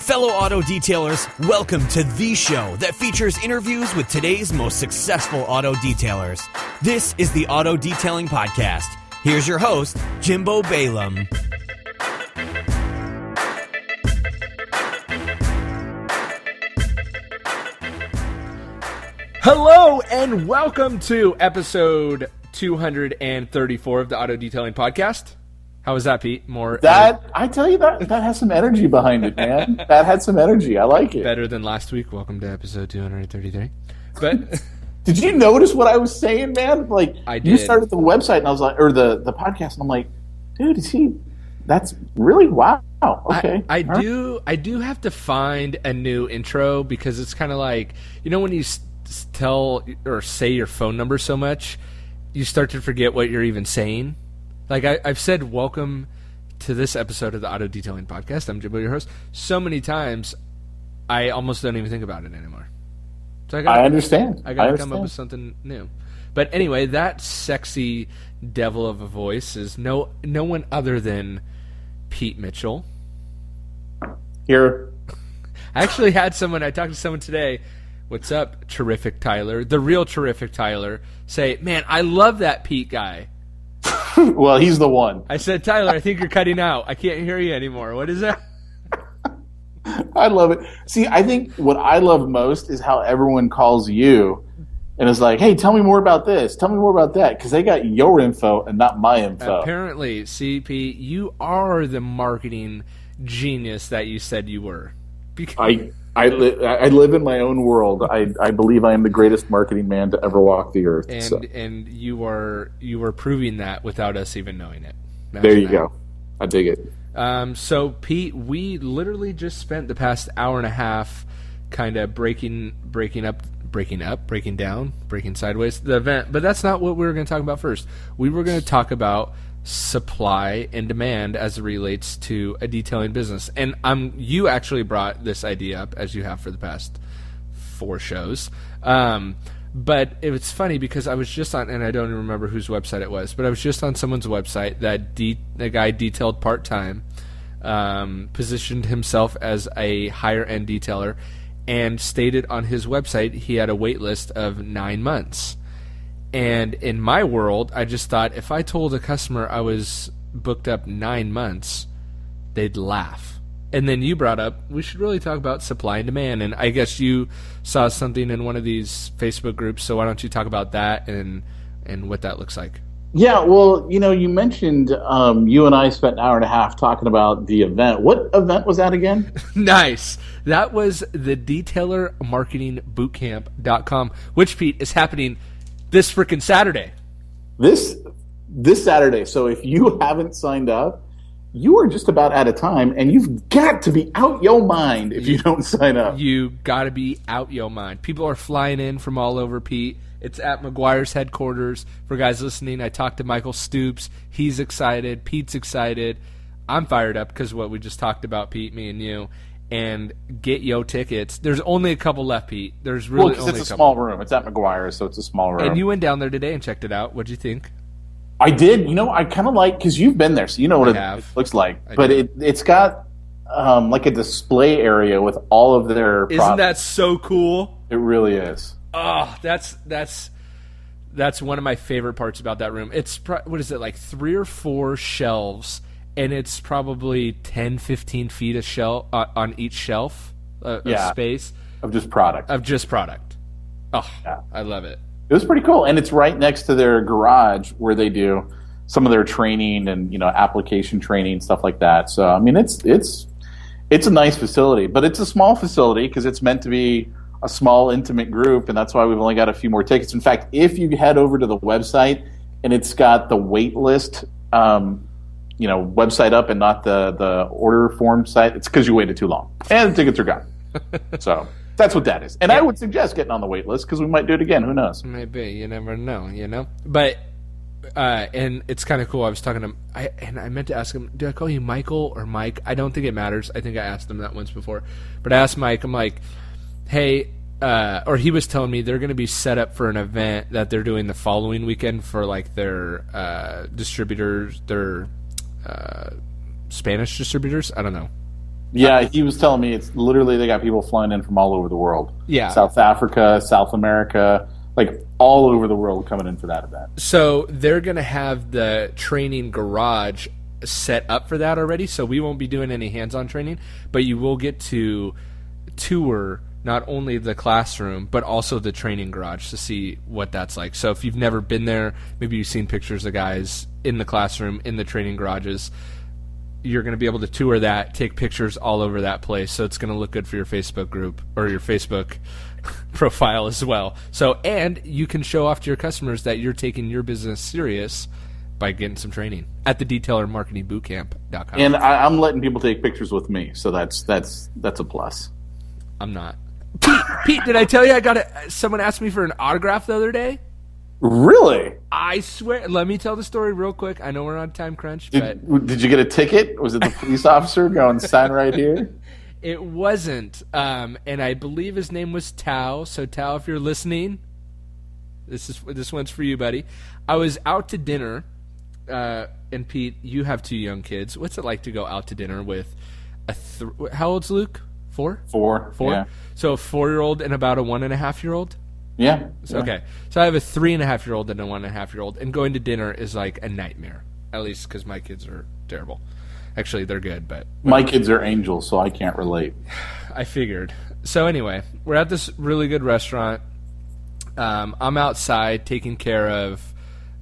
Fellow auto detailers, welcome to the show that features interviews with today's most successful auto detailers. This is the Auto Detailing Podcast. Here's your host, Jimbo Balaam. Hello and welcome to episode 234 of the Auto Detailing Podcast. How was that, Pete? I tell you that has some energy behind it, man. That had some energy. I like it. Better than last week. Welcome to episode 233. But did you notice what I was saying, man? Like, I did. You started the website, and I was like, or the podcast, and I'm like, dude, that's really wow. Okay, I do have to find a new intro because it's kind of like, you know, when you tell or say your phone number so much, you start to forget what you're even saying. Like I've said, welcome to this episode of the Auto Detailing Podcast. I'm Jimbo, your host. So many times, I almost don't even think about it anymore. So I understand. I got to come up with something new. But anyway, that sexy devil of a voice is no one other than Pete Mitchell. Here. I actually had someone, I talked to someone today, what's up, terrific Tyler, the real terrific Tyler, say, man, I love that Pete guy. Well, he's the one. I said, Tyler, I think you're cutting out. I can't hear you anymore. What is that? I love it. See, I think what I love most is how everyone calls you and is like, hey, tell me more about this. Tell me more about that. Because they got your info and not my info. Apparently, CP, you are the marketing genius that you said you were. I live in my own world. I believe I am the greatest marketing man to ever walk the earth. And you were proving that without us even knowing it. There you go. I dig it. So Pete, we literally just spent the past hour and a half kind of breaking down, breaking sideways the event. But that's not what we were going to talk about first. We were going to talk about supply and demand as it relates to a detailing business. And you actually brought this idea up, as you have for the past 4 shows. But it was funny because I was just on, and I don't even remember whose website it was, but I was just on someone's website that the guy detailed part-time, positioned himself as a higher-end detailer, and stated on his website he had a wait list of 9 months. And in my world, I just thought if I told a customer I was booked up 9 months, they'd laugh. And then you brought up, we should really talk about supply and demand. And I guess you saw something in one of these Facebook groups, so why don't you talk about that and what that looks like? Yeah, well, you mentioned you and I spent an hour and a half talking about the event. What event was that again? Nice. That was the DetailerMarketingBootcamp.com, which, Pete, is happening this freaking Saturday. This Saturday. So if you haven't signed up, you are just about out of time, and you've got to be out your mind if you don't sign up. You got to be out your mind. People are flying in from all over, Pete. It's at McGuire's headquarters. For guys listening, I talked to Michael Stoops. He's excited. Pete's excited. I'm fired up because what we just talked about, Pete, me and you. And get yo tickets. There's only a couple left, Pete. There's really only a couple. It's a small room. It's at McGuire's, so it's a small room. And you went down there today and checked it out. What'd you think? I did. I kind of like, because you've been there, so you know what it looks like. But it's got like a display area with all of their products. Isn't that so cool? It really is. Oh, that's one of my favorite parts about that room. It's what is it, like 3 or 4 shelves, and it's probably 10, 15 feet of shelf on each shelf of space of just product. Oh, yeah. I love it. It was pretty cool, and it's right next to their garage where they do some of their training and application training, stuff like that. So I mean, it's a nice facility, but it's a small facility because it's meant to be a small, intimate group, and that's why we've only got a few more tickets. In fact, if you head over to the website and it's got the wait list, website up and not the order form site, it's because you waited too long and the tickets are gone. So that's what that is. And I would suggest getting on the wait list because we might do it again. Who knows? Maybe. You never know, But, and it's kind of cool. I was talking to him, and I meant to ask him, do I call you Michael or Mike? I don't think it matters. I think I asked him that once before. But I asked Mike, I'm like, hey, or he was telling me they're going to be set up for an event that they're doing the following weekend for like their distributors, their Spanish distributors. I don't know. Yeah, he was telling me it's literally they got people flying in from all over the world. Yeah. South Africa, South America, like all over the world coming in for that event. So they're going to have the training garage set up for that already, so we won't be doing any hands-on training, but you will get to tour not only the classroom, but also the training garage to see what that's like. So if you've never been there, maybe you've seen pictures of guys in the classroom, in the training garages, you're going to be able to tour that, take pictures all over that place. So it's going to look good for your Facebook group or your Facebook profile as well. So, and you can show off to your customers that you're taking your business serious by getting some training at the detailermarketingbootcamp.com. And I'm letting people take pictures with me, so that's a plus. I'm not. Pete, did I tell you someone asked me for an autograph the other day? Really? I swear. Let me tell the story real quick. I know we're on time crunch, but Did you get a ticket? Was it the police officer going, sign right here? it wasn't. And I believe his name was Tao. So Tao, if you're listening, this one's for you, buddy. I was out to dinner, and Pete, you have 2 young kids. What's it like to go out to dinner with how old's Luke? 4? 4. Yeah. So a 4-year-old and about a 1.5-year-old? Yeah. Okay. So I have a 3.5-year-old and a 1.5-year-old, and going to dinner is like a nightmare, at least because my kids are terrible. Actually, they're good, but my kids are angels, so I can't relate. I figured. So anyway, we're at this really good restaurant. I'm outside taking care of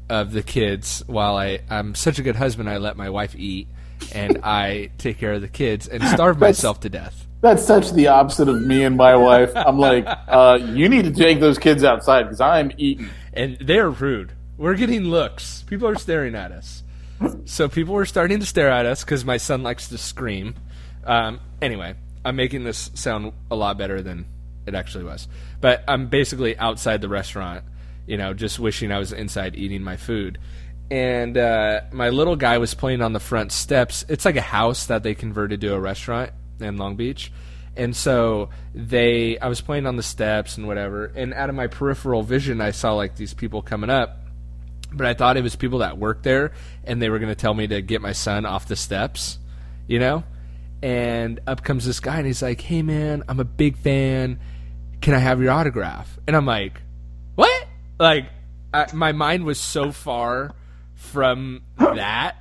the kids while I'm such a good husband. I let my wife eat, and I take care of the kids and starve myself to death. That's such the opposite of me and my wife. I'm like, you need to take those kids outside because I'm eating. And they're rude. We're getting looks. People are staring at us. So people were starting to stare at us because my son likes to scream. Anyway, I'm making this sound a lot better than it actually was. But I'm basically outside the restaurant, just wishing I was inside eating my food. And my little guy was playing on the front steps. It's like a house that they converted to a restaurant in Long Beach. And so I was playing on the steps and whatever, and out of my peripheral vision I saw like these people coming up, but I thought it was people that worked there and they were going to tell me to get my son off the steps, and up comes this guy and he's like, "Hey man, I'm a big fan, can I have your autograph?" And I'm like, what? Like my mind was so far from that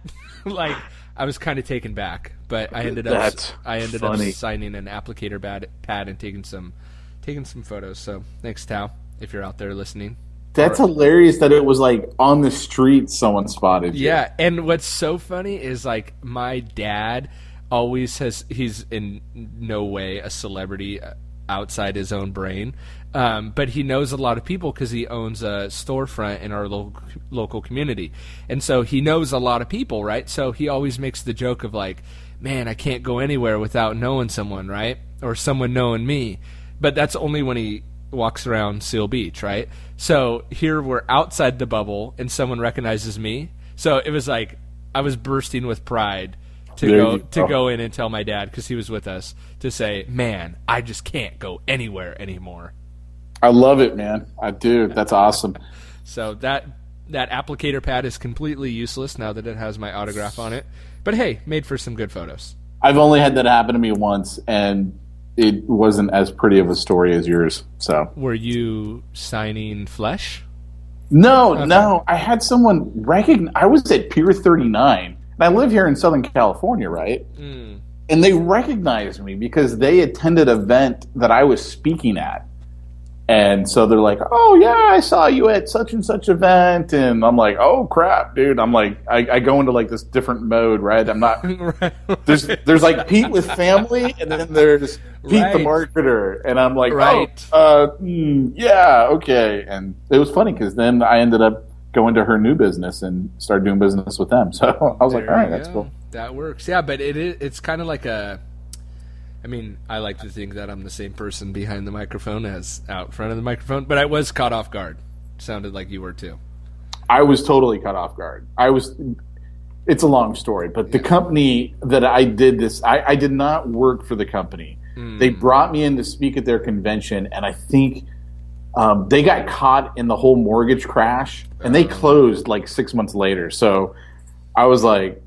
like I was kind of taken back, but I ended up signing an applicator pad and taking some photos. So thanks, Tao, if you're out there listening. That's hilarious that it was like on the street someone spotted you. Yeah, and what's so funny is like my dad always he's in no way a celebrity outside his own brain, but he knows a lot of people because he owns a storefront in our local community, and so he knows a lot of people, right? So he always makes the joke of like, man, I can't go anywhere without knowing someone, right? Or someone knowing me. But that's only when he walks around Seal Beach, right? So here we're outside the bubble and someone recognizes me. So it was like I was bursting with pride to go in and tell my dad, because he was with us, to say, man, I just can't go anywhere anymore. I love it, man. I do. That's awesome. So that applicator pad is completely useless now that it has my autograph on it. But hey, made for some good photos. I've only had that happen to me once, and it wasn't as pretty of a story as yours. So, were you signing flesh? No. I had someone recognize. I was at Pier 39, and I live here in Southern California, right? Mm. And they recognized me because they attended an event that I was speaking at. And so they're like, "Oh yeah, I saw you at such and such event," and I'm like, "Oh crap, dude!" I'm like, I go into like this different mode, right? I'm not. Right. There's like Pete with family, and then there's Pete the marketer, and I'm like, right. Yeah, okay. And it was funny because then I ended up going to her new business and started doing business with them. So I was like, all right, that's cool. That works. Yeah, but it's kind of like a. I mean, I like to think that I'm the same person behind the microphone as out front of the microphone, but I was caught off guard. Sounded like you were too. I was totally caught off guard. It's a long story, but the company that I did this, I did not work for the company. Mm. They brought me in to speak at their convention, and I think they got caught in the whole mortgage crash, and they closed like 6 months later. So I was like,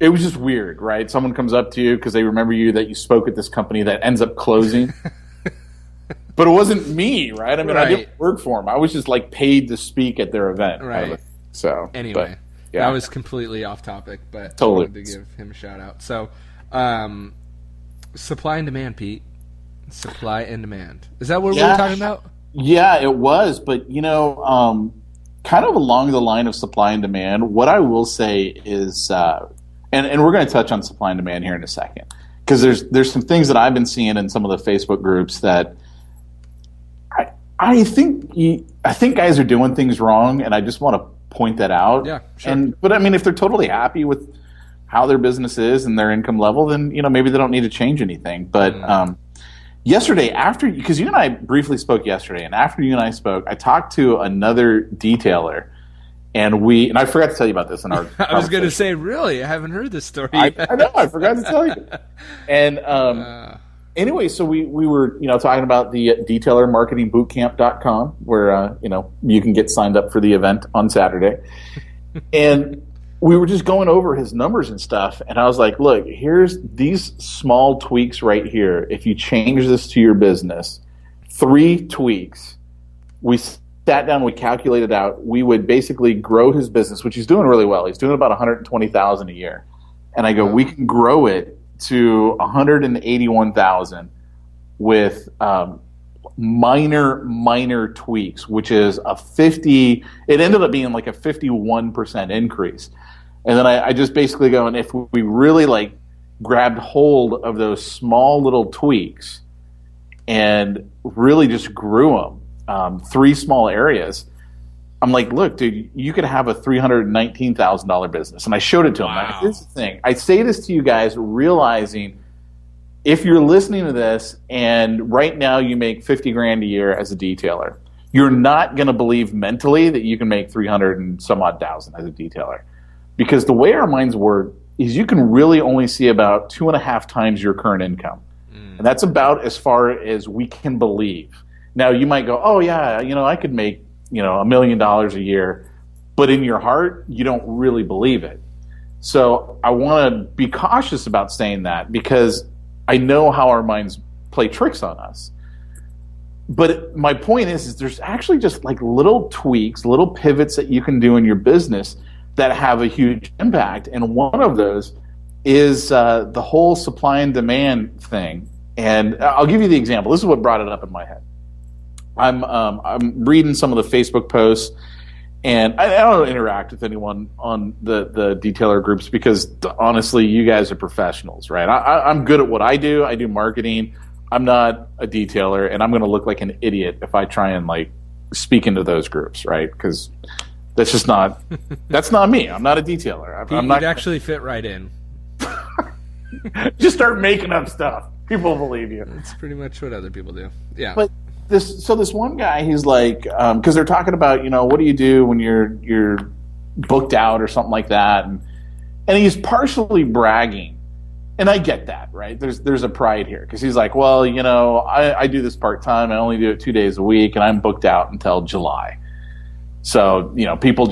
it was just weird, right? Someone comes up to you because they remember you that you spoke at this company that ends up closing. But it wasn't me, right? I mean, I didn't work for them. I was just like paid to speak at their event. Right. So anyway, that was completely off topic, but totally. I wanted to give him a shout out. So, supply and demand, Pete. Supply and demand. Is that what we were talking about? Yeah, it was. But, kind of along the line of supply and demand, what I will say is, and we're going to touch on supply and demand here in a second, because there's some things that I've been seeing in some of the Facebook groups that I think guys are doing things wrong, and I just want to point that out. Yeah, sure. But I mean, if they're totally happy with how their business is and their income level, then maybe they don't need to change anything. But yesterday, because you and I briefly spoke yesterday, and after you and I spoke, I talked to another detailer, and I forgot to tell you about this in our. I was going to say, really, I haven't heard this story. I know, I forgot to tell you. And anyway, so we were talking about the detailermarketingbootcamp.com, where you can get signed up for the event on Saturday, and we were just going over his numbers and stuff, and I was like, look, here's these small tweaks right here. If you change this to your business, 3 tweaks, we sat down, we calculated out, we would basically grow his business, which he's doing really well. He's doing about $120,000 a year. And I go, we can grow it to $181,000 with minor tweaks, which is it ended up being like a 51% increase. And then I just basically go, and if we really grabbed hold of those small little tweaks and really just grew them, 3 small areas, I'm like, look, dude, you could have a $319,000 business. And I showed it to him. Wow. Like, here's the thing. I say this to you guys realizing if you're listening to this and right now you make $50,000 a year as a detailer, you're not going to believe mentally that you can make 300 and some odd thousand as a detailer. Because the way our minds work is you can really only see about 2.5 times your current income. And that's about as far as we can believe. Now, you might go, oh, yeah, I could make, $1 million a year. But in your heart, you don't really believe it. So I want to be cautious about saying that because I know how our minds play tricks on us. But my point is there's actually just little tweaks, little pivots that you can do in your business that have a huge impact. And one of those is the whole supply and demand thing. And I'll give you the example. This is what brought it up in my head. I'm reading some of the Facebook posts, and I don't interact with anyone on the detailer groups because honestly, you guys are professionals, right? I'm good at what I do. I do marketing. I'm not a detailer, and I'm going to look like an idiot if I try and speak into those groups, right? Because that's just not me. I'm not a detailer. I'm not actually fit right in. Just start making up stuff. People believe you. That's pretty much what other people do. Yeah. But this one guy, he's like, because they're talking about, what do you do when you're booked out or something like that, and he's partially bragging, and I get that, right? There's a pride here because he's like, well, I do this part time. I only do it 2 days a week, and I'm booked out until July. So people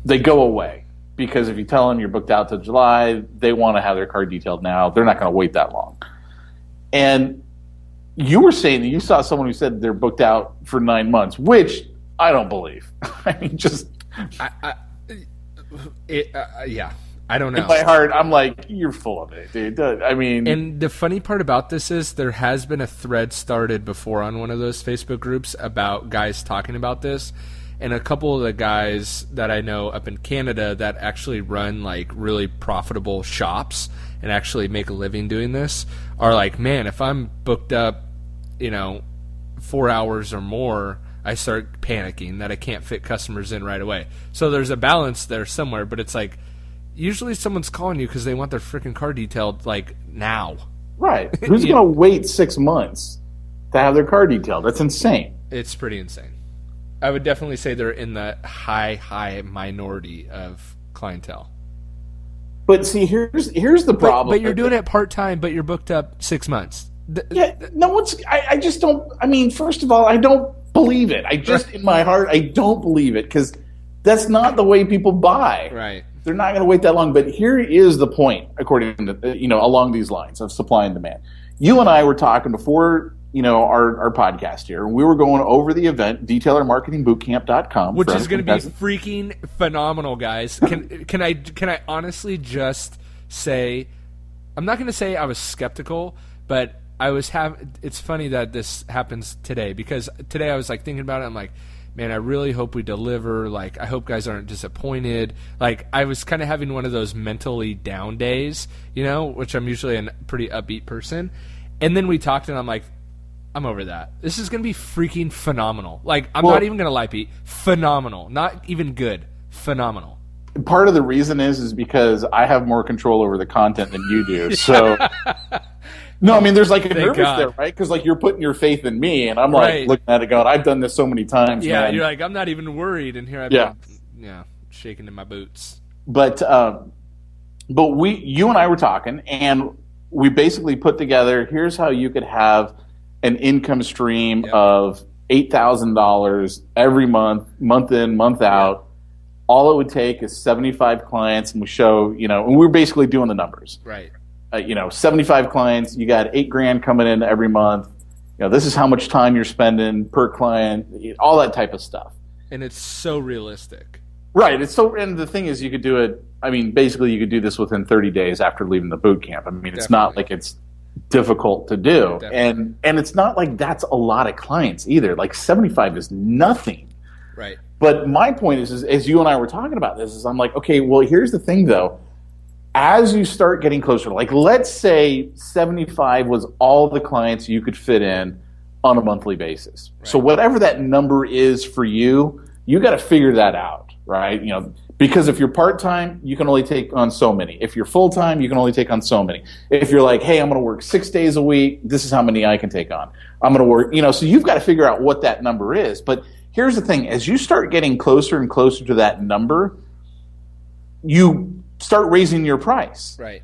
they go away because if you tell them you're booked out till July, they want to have their car detailed now. They're not going to wait that long. And you were saying that you saw someone who said they're booked out for 9 months, which I don't believe. I mean, yeah, I don't know. In my heart, I'm like, you're full of it, dude. I mean, and the funny part about this is there has been a thread started before on one of those Facebook groups about guys talking about this, and a couple of the guys that I know up in Canada that actually run really profitable shops and actually make a living doing this are like, man, if I'm booked up 4 hours or more, I start panicking that I can't fit customers in right away. So there's a balance there somewhere, but it's usually someone's calling you because they want their freaking car detailed now. Right. Who's going to wait 6 months to have their car detailed? That's insane. It's pretty insane. I would definitely say they're in the high minority of clientele. But see, here's the problem. But you're doing it part-time, but you're booked up 6 months. No one's. I just don't. I mean, first of all, I don't believe it. I just in my heart, I don't believe it because that's not the way people buy. Right. They're not going to wait that long. But here is the point, according to, along these lines of supply and demand. You and I were talking before, our podcast here. We were going over the event, detailermarketingbootcamp.com. Which is going to be freaking phenomenal, guys. Can I honestly just say, I'm not going to say I was skeptical, but it's funny that this happens today, because today I was like thinking about it. I'm like, man, I really hope we deliver. Like, I hope guys aren't disappointed. Like, I was kind of having one of those mentally down days, which I'm usually a pretty upbeat person. And then we talked, and I'm like, I'm over that. This is going to be freaking phenomenal. Like, I'm not even going to lie, Pete. Phenomenal. Not even good. Phenomenal. Part of the reason is because I have more control over the content than you do. So, no, I mean, there's like a nervous there, right? Because like you're putting your faith in me, and I'm like looking at it going, I've done this so many times. Yeah, man. You're like, I'm not even worried, and here I've been, shaking in my boots. But you and I were talking, and we basically put together, here's how you could have an income stream of $8,000 every month, month in, month out. All it would take is 75 clients, and we show, and we're basically doing the numbers. Right. 75 clients, you got $8,000 coming in every month. This is how much time you're spending per client, all that type of stuff. And it's so realistic. Right. And the thing is, you could do it. I mean, basically, you could do this within 30 days after leaving the boot camp. I mean, it's not like it's difficult to do. And it's not like that's a lot of clients either. Like 75 is nothing. Right. But my point is, as you and I were talking about this, is I'm like, okay, well, here's the thing, though. As you start getting closer, like let's say 75 was all the clients you could fit in on a monthly basis. Right. So whatever that number is for you, you got to figure that out, right? Because if you're part-time, you can only take on so many. If you're full-time, you can only take on so many. If you're like, hey, I'm going to work 6 days a week, this is how many I can take on. I'm going to work, so you've got to figure out what that number is. But here's the thing. As you start getting closer and closer to that number, you start raising your price. Right.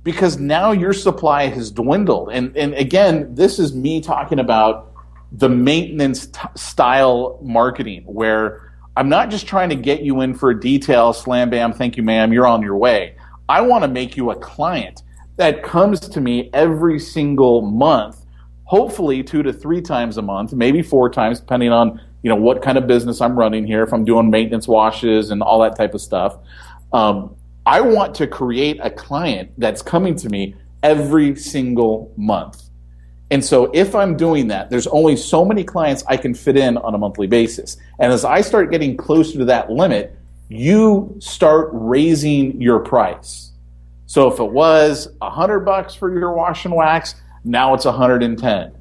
Because now your supply has dwindled. And again, this is me talking about the maintenance style marketing, where I'm not just trying to get you in for a detail, slam, bam, thank you, ma'am, you're on your way. I want to make you a client that comes to me every single month, hopefully 2 to 3 times a month, maybe 4 times, depending on what kind of business I'm running here, if I'm doing maintenance washes and all that type of stuff. I want to create a client that's coming to me every single month. And so if I'm doing that, there's only so many clients I can fit in on a monthly basis. And as I start getting closer to that limit, you start raising your price. So if it was $100 for your wash and wax, now it's 110.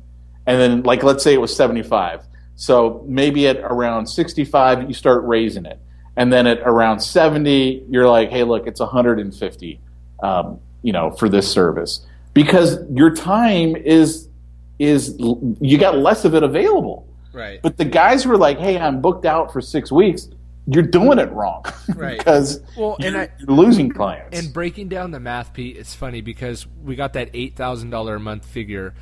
And then let's say it was 75. So maybe at around 65, you start raising it. And then at around 70, you're like, hey, look, it's 150, for this service. Because your time is you got less of it available. Right. But the guys who are like, hey, I'm booked out for 6 weeks, you're doing it wrong. Right. Because you're losing clients. And breaking down the math, Pete, it's funny because we got that $8,000 a month figure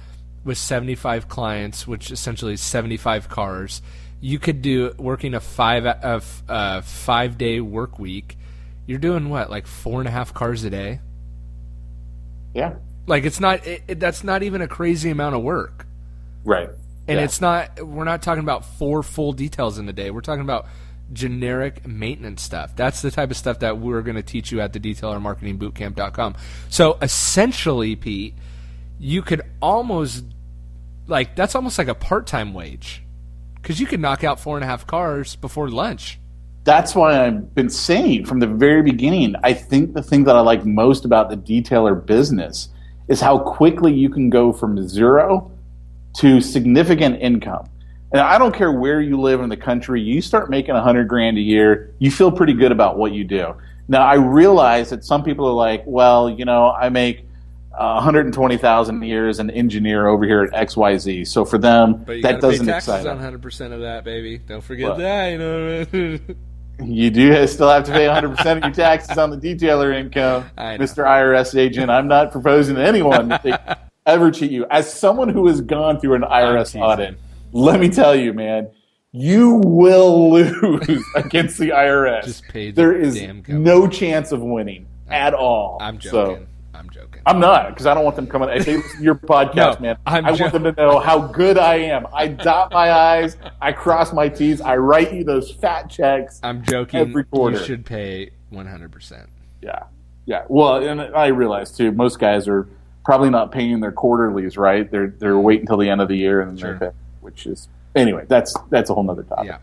with 75 clients, which essentially is 75 cars. You could do working a 5-day work week. You're doing what, like 4.5 cars a day? Yeah. Like that's not even a crazy amount of work. Right. And we're not talking about 4 full details in a day. We're talking about generic maintenance stuff. That's the type of stuff that we're going to teach you at the detailermarketingbootcamp.com. So essentially, Pete, you could almost that's almost like a part-time wage. Because you could knock out 4.5 cars before lunch. That's why I've been saying from the very beginning, I think the thing that I like most about the detailer business is how quickly you can go from zero to significant income. And I don't care where you live in the country, you start making $100,000 a year, you feel pretty good about what you do. Now, I realize that some people are like, well, I make $120,000 a year as an engineer over here at XYZ. So for them, that doesn't excite them. But you got to pay taxes on 100% of that, baby. Don't forget that. You do still have to pay 100% of your taxes on the detailer income, Mr. IRS agent. I'm not proposing to anyone that they ever cheat you. As someone who has gone through an IRS audit, let me tell you, man, you will lose against the IRS. Just pay the there is damn government. No chance of winning at all. I'm joking. So, I'm joking. I'm not, because I don't want them coming. If they listen to your podcast, man, I want them to know how good I am. I dot my I's, I cross my T's, I write you those fat checks. I'm joking. Every quarter. You should pay 100%. Yeah. Well, and I realize too, most guys are probably not paying their quarterlies, right? They're waiting until the end of the year and then Sure. they pay, which is anyway. That's a whole nother topic. Yeah.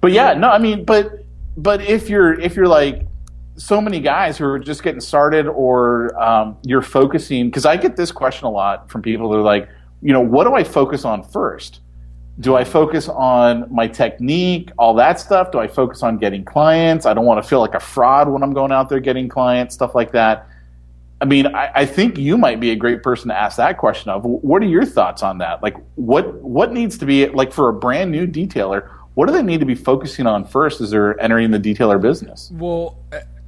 But yeah, no, I mean, but if you're like so many guys who are just getting started, or you're focusing, because I get this question a lot from people who are like, what do I focus on first? Do I focus on my technique, all that stuff? Do I focus on getting clients? I don't want to feel like a fraud when I'm going out there getting clients, stuff like that. I mean, I think you might be a great person to ask that question of. What are your thoughts on that? Like, what needs to be, like, for a brand new detailer, what do they need to be focusing on first as they're entering the detailer business? Well,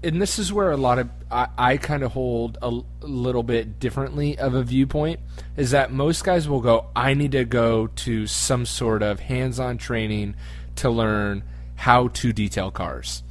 and this is where a lot of I kind of hold a little bit differently of a viewpoint, is that most guys will go, I need to go to some sort of hands-on training to learn how to detail cars.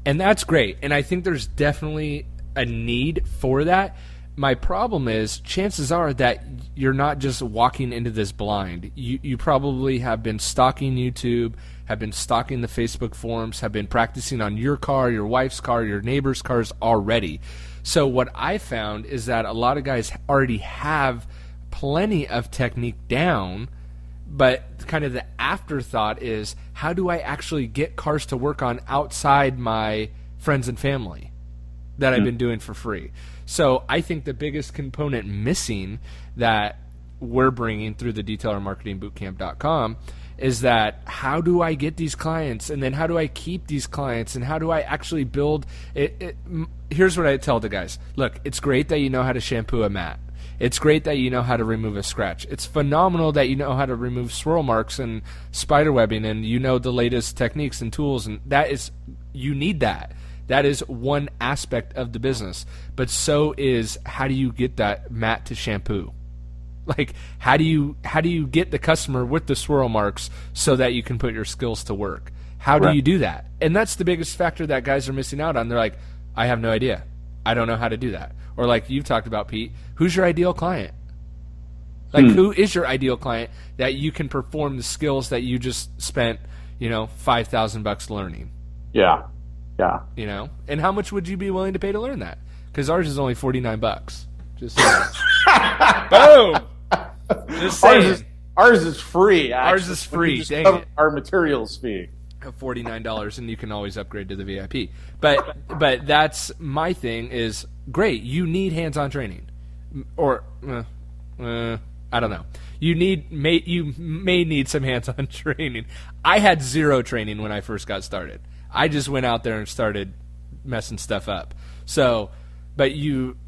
And that's great. And I think there's definitely a need for that. My problem is, chances are that you're not just walking into this blind. You probably have been stalking YouTube, have been stalking the Facebook forums, have been practicing on your car, your wife's car, your neighbor's cars already. So what I found is that a lot of guys already have plenty of technique down, but kind of the afterthought is, how do I actually get cars to work on outside my friends and family that I've been doing for free? So I think the biggest component missing that we're bringing through the detailermarketingbootcamp.com is that, how do I get these clients, and then how do I keep these clients, and how do I actually build it? Here's what I tell the guys. Look, it's great that you know how to shampoo a mat. It's great that you know how to remove a scratch. It's phenomenal that you know how to remove swirl marks and spider webbing, and you know the latest techniques and tools, and you need that. That is one aspect of the business. But so is, how do you get that mat to shampoo? Like, how do you get the customer with the swirl marks so that you can put your skills to work? How do you do that? And that's the biggest factor that guys are missing out on. They're like, I have no idea. I don't know how to do that. Or like you've talked about, Pete, who's your ideal client? Like, who is your ideal client that you can perform the skills that you just spent, $5,000 learning? Yeah. And how much would you be willing to pay to learn that? Because ours is only $49. Just saying. Boom. Just saying. Ours is free. Actually. Ours is free. Dang it. Our materials fee. $49, and you can always upgrade to the VIP. But that's my thing. Is great. You need hands-on training, or I don't know. You may need some hands-on training. I had zero training when I first got started. I just went out there and started messing stuff up. So, but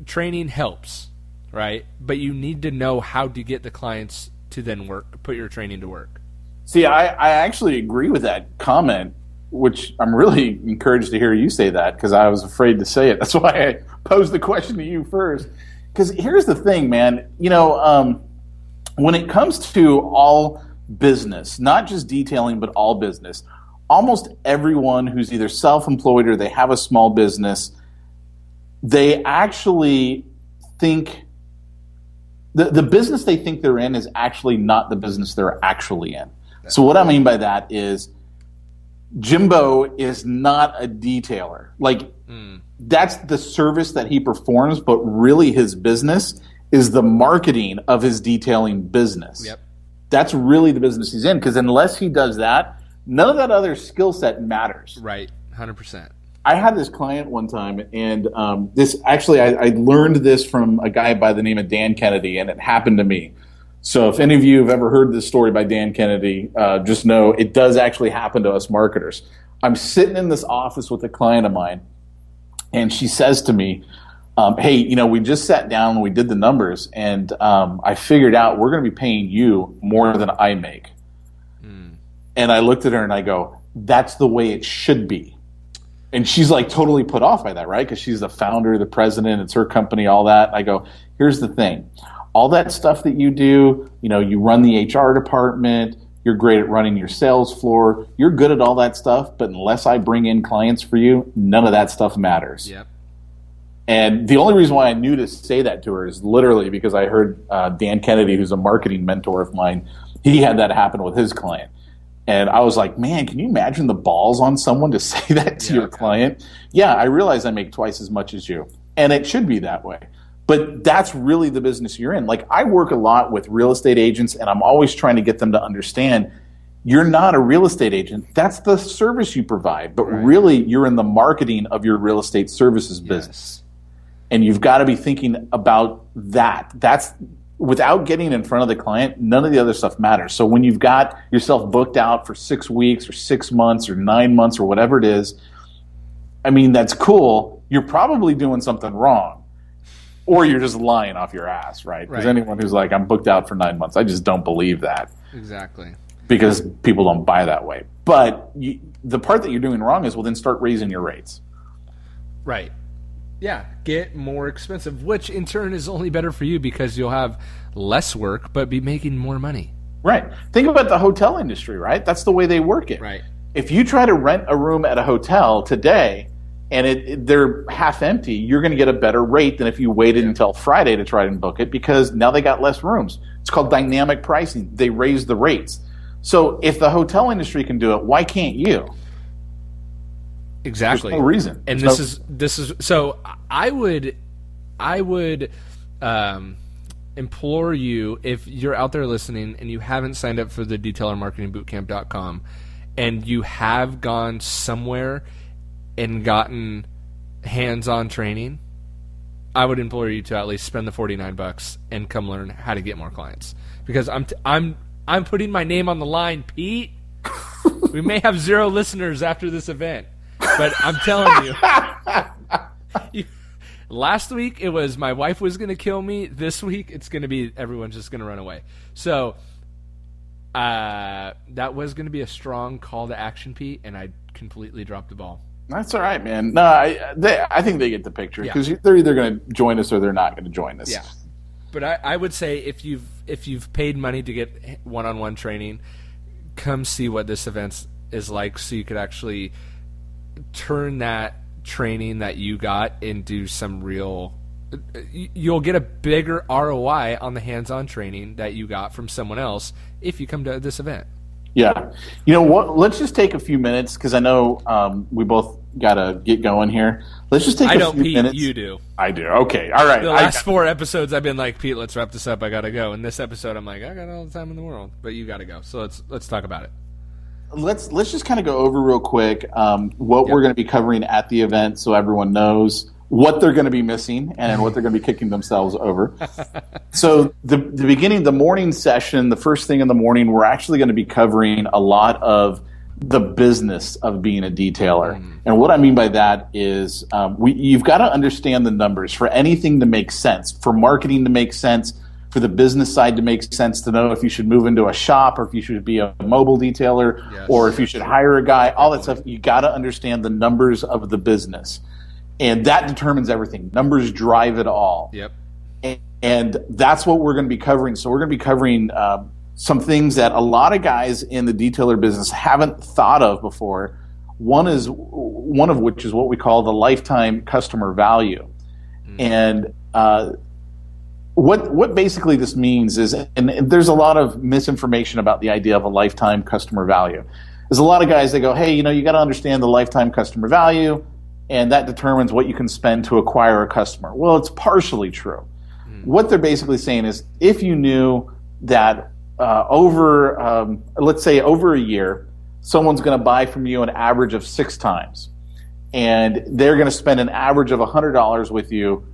training helps, right? But you need to know how to get the clients to then put your training to work. See, I actually agree with that comment, which I'm really encouraged to hear you say that, because I was afraid to say it. That's why I posed the question to you first. Because here's the thing, man. When it comes to all business, not just detailing, but all business, almost everyone who's either self-employed or they have a small business, they actually think the business they think they're in is actually not the business they're actually in. So what I mean by that is, Jimbo is not a detailer. Like, that's the service that he performs, but really his business is the marketing of his detailing business. Yep. That's really the business he's in, because unless he does that, none of that other skill set matters. Right, 100%. I had this client one time, and I learned this from a guy by the name of Dan Kennedy, and it happened to me. So if any of you have ever heard this story by Dan Kennedy, just know it does actually happen to us marketers. I'm sitting in this office with a client of mine, and she says to me, hey, we just sat down and we did the numbers, and I figured out we're going to be paying you more than I make. And I looked at her and I go, that's the way it should be. And she's like totally put off by that, right? Because she's the founder, the president, it's her company, all that. I go, here's the thing. All that stuff that you do, you run the HR department, You're great at running your sales floor. You're good at all that stuff, but unless I bring in clients for you, none of that stuff matters. Yep. And the only reason why I knew to say that to her is literally because I heard Dan Kennedy, who's a marketing mentor of mine, he had that happen with his client. And I was like, man, can you imagine the balls on someone to say that to your client? Yeah, I realize I make twice as much as you. And it should be that way. But that's really the business you're in. Like, I work a lot with real estate agents, and I'm always trying to get them to understand you're not a real estate agent. That's the service you provide. But really, you're in the marketing of your real estate services business. And you've got to be thinking about that. That's without getting in front of the client, none of the other stuff matters. So when you've got yourself booked out for 6 weeks or 6 months or 9 months or whatever it is, I mean, that's cool. You're probably doing something wrong. Or you're just lying off your ass, right? Because anyone who's like, I'm booked out for 9 months, I just don't believe that. Exactly. Because people don't buy that way. But the part that you're doing wrong is, well, then start raising your rates. Right. Yeah, get more expensive, which in turn is only better for you because you'll have less work but be making more money. Right. Think about the hotel industry, right? That's the way they work it. Right. If you try to rent a room at a hotel today and they're half empty, you're going to get a better rate than if you waited until Friday to try and book it, because now they got less rooms. It's called dynamic pricing. They raise the rates. So if the hotel industry can do it, why can't you? Exactly. There's no reason. And this is so I would implore you, if you're out there listening and you haven't signed up for the detailermarketingbootcamp.com and you have gone somewhere and gotten hands-on training, I would implore you to at least spend the $49 and come learn how to get more clients, because I'm putting my name on the line, Pete. We may have 0 listeners after this event. But I'm telling you, last week it was my wife was going to kill me. This week it's going to be everyone's just going to run away. So that was going to be a strong call to action, Pete, and I completely dropped the ball. That's all right, man. No, I think they get the picture, because they're either going to join us or they're not going to join us. Yeah. But I would say if you've paid money to get one-on-one training, come see what this event is like, so you could actually turn that training that you got into some real. You'll get a bigger ROI on the hands-on training that you got from someone else if you come to this event. Yeah. You know what? Let's just take a few minutes, because I know we both got to get going here. Let's just take a few minutes. You do. I do. Okay. All right. The last 4 episodes I've been like, Pete, let's wrap this up. I got to go. And this episode I'm like, I got all the time in the world. But you got to go. So let's talk about it. Let's just kind of go over real quick what we're going to be covering at the event, so everyone knows what they're going to be missing and what they're going to be kicking themselves over. So the beginning, the morning session, the first thing in the morning, we're actually going to be covering a lot of the business of being a detailer. And what I mean by that is you've got to understand the numbers for anything to make sense, for marketing to make sense, for the business side to make sense, to know if you should move into a shop or if you should be a mobile detailer, or if you should hire a guy, all that stuff. You got to understand the numbers of the business. And that determines everything. Numbers drive it all. Yep. And that's what we're going to be covering. So we're going to be covering some things that a lot of guys in the detailer business haven't thought of before. One of which is what we call the lifetime customer value. And what basically this means is, and there's a lot of misinformation about the idea of a lifetime customer value. There's a lot of guys that go, hey, you got to understand the lifetime customer value, and that determines what you can spend to acquire a customer. Well, it's partially true. What they're basically saying is, if you knew that let's say over a year, someone's going to buy from you an average of 6 times, and they're going to spend an average of $100 with you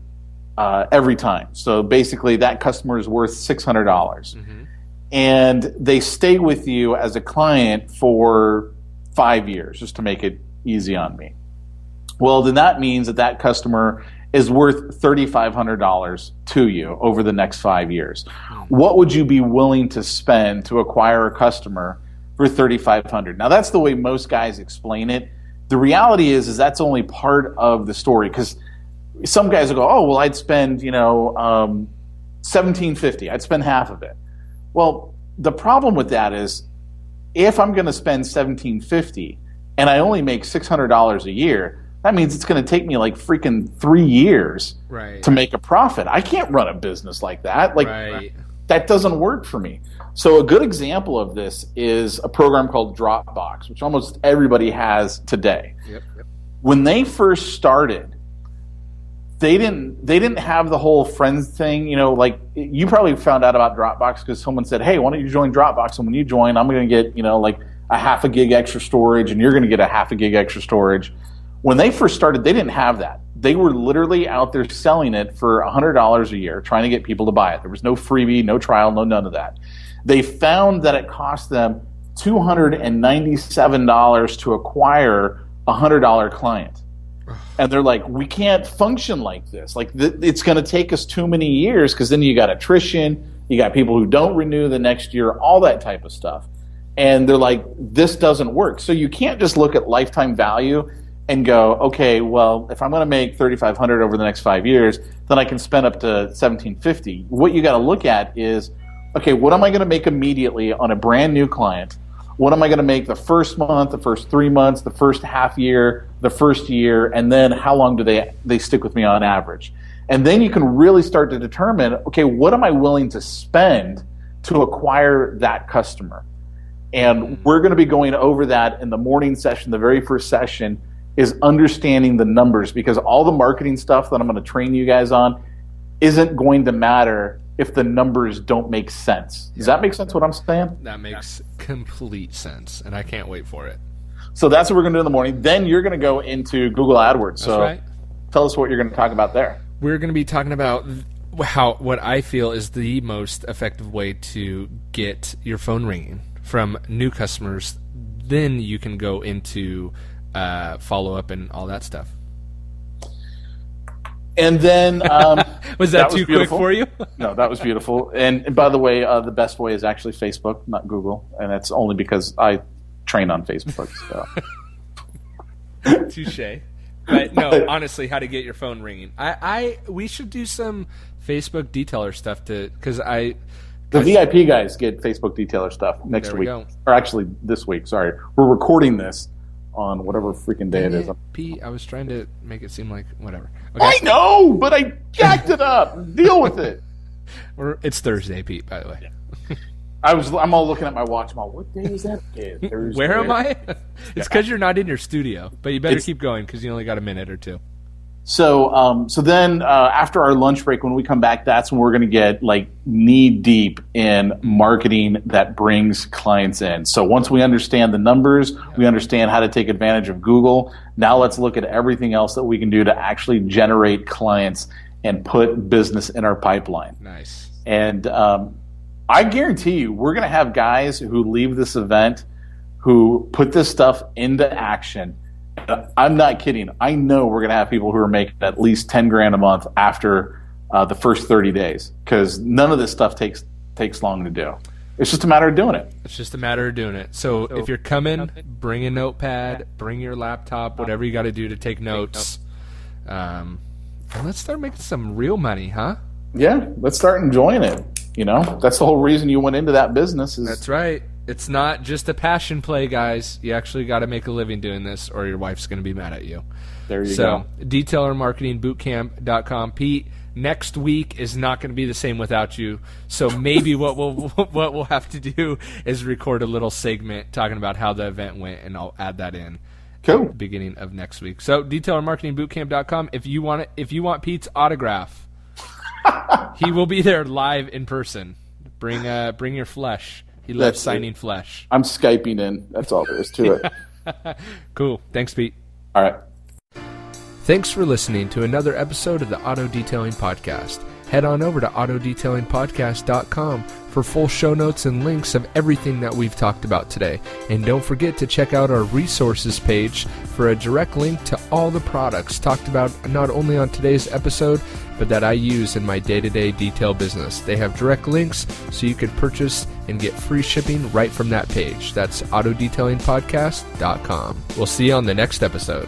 every time. So basically that customer is worth $600. And they stay with you as a client for 5 years, just to make it easy on me. Well, then that means that customer is worth $3,500 to you over the next 5 years. What would you be willing to spend to acquire a customer for $3,500? Now, that's the way most guys explain it. The reality is that's only part of the story, because some guys will go, oh, well, I'd spend, $1,750. I'd spend half of it. Well, the problem with that is if I'm going to spend $1,750 and I only make $600 a year, that means it's going to take me like freaking 3 years to make a profit. I can't run a business like that. That doesn't work for me. So a good example of this is a program called Dropbox, which almost everybody has today. Yep. When they first started, they didn't have the whole friends thing. Like you probably found out about Dropbox because someone said, hey, why don't you join Dropbox? And when you join, I'm going to get, like a half a gig extra storage, and you're going to get a half a gig extra storage. When they first started, they didn't have that. They were literally out there selling it for $100 a year, trying to get people to buy it. There was no freebie, no trial, none of that. They found that it cost them $297 to acquire a $100 client. And they're like, we can't function like this. Like, it's going to take us too many years, because then you got attrition, you got people who don't renew the next year, all that type of stuff. And they're like, this doesn't work. So you can't just look at lifetime value and go, okay, well, if I'm going to make $3,500 over the next 5 years, then I can spend up to $1,750. What you got to look at is, okay, what am I going to make immediately on a brand new client? What am I going to make the first month, the first 3 months, the first half year, the first year, and then how long do they stick with me on average? And then you can really start to determine, okay, what am I willing to spend to acquire that customer? And we're going to be going over that in the morning session. The very first session is understanding the numbers, because all the marketing stuff that I'm going to train you guys on isn't going to matter if the numbers don't make sense. Does that make sense what I'm saying? That makes complete sense, and I can't wait for it. So that's what we're going to do in the morning. Then you're going to go into Google AdWords. So tell us what you're going to talk about there. We're going to be talking about what I feel is the most effective way to get your phone ringing from new customers. Then you can go into follow-up and all that stuff. And then was that too quick for you? No, that was beautiful. And by the way, the best way is actually Facebook, not Google, and that's only because I train on Facebook. So. Touche. But no, honestly, how to get your phone ringing? We should do some Facebook detailer stuff because the VIP guys get Facebook detailer stuff next week, or actually this week. Sorry, we're recording this on whatever freaking day it is. Pete, I was trying to make it seem like whatever. Okay. I know, but I jacked it up. Deal with it. It's Thursday, Pete, by the way. I'm all looking at my watch. I'm all, what day is that? Thursday. Where am I? It's because you're not in your studio, but you better keep going because you only got a minute or two. So then after our lunch break, when we come back, that's when we're going to get like knee deep in marketing that brings clients in. So once we understand the numbers, we understand how to take advantage of Google. Now let's look at everything else that we can do to actually generate clients and put business in our pipeline. Nice. And I guarantee you, we're going to have guys who leave this event who put this stuff into action. I'm not kidding. I know we're going to have people who are making at least $10,000 a month after the first 30 days, because none of this stuff takes long to do. It's just a matter of doing it. It's just a matter of doing it. So if you're coming, bring a notepad, bring your laptop, whatever you got to do to take notes. And let's start making some real money, huh? Yeah, let's start enjoying it. That's the whole reason you went into that business. That's right. It's not just a passion play, guys. You actually got to make a living doing this, or your wife's going to be mad at you. There you go. detailermarketingbootcamp.com. Pete, next week is not going to be the same without you. So maybe what we'll have to do is record a little segment talking about how the event went, and I'll add that in. Cool. At the beginning of next week. So detailermarketingbootcamp.com. If you want Pete's autograph, he will be there live in person. Bring your flesh. He loves signing flesh. I'm Skyping in. That's all there is to it. Cool. Thanks, Pete. All right. Thanks for listening to another episode of the Auto Detailing Podcast. Head on over to autodetailingpodcast.com for full show notes and links of everything that we've talked about today. And don't forget to check out our resources page for a direct link to all the products talked about not only on today's episode, but that I use in my day-to-day detail business. They have direct links so you can purchase and get free shipping right from that page. That's autodetailingpodcast.com. We'll see you on the next episode.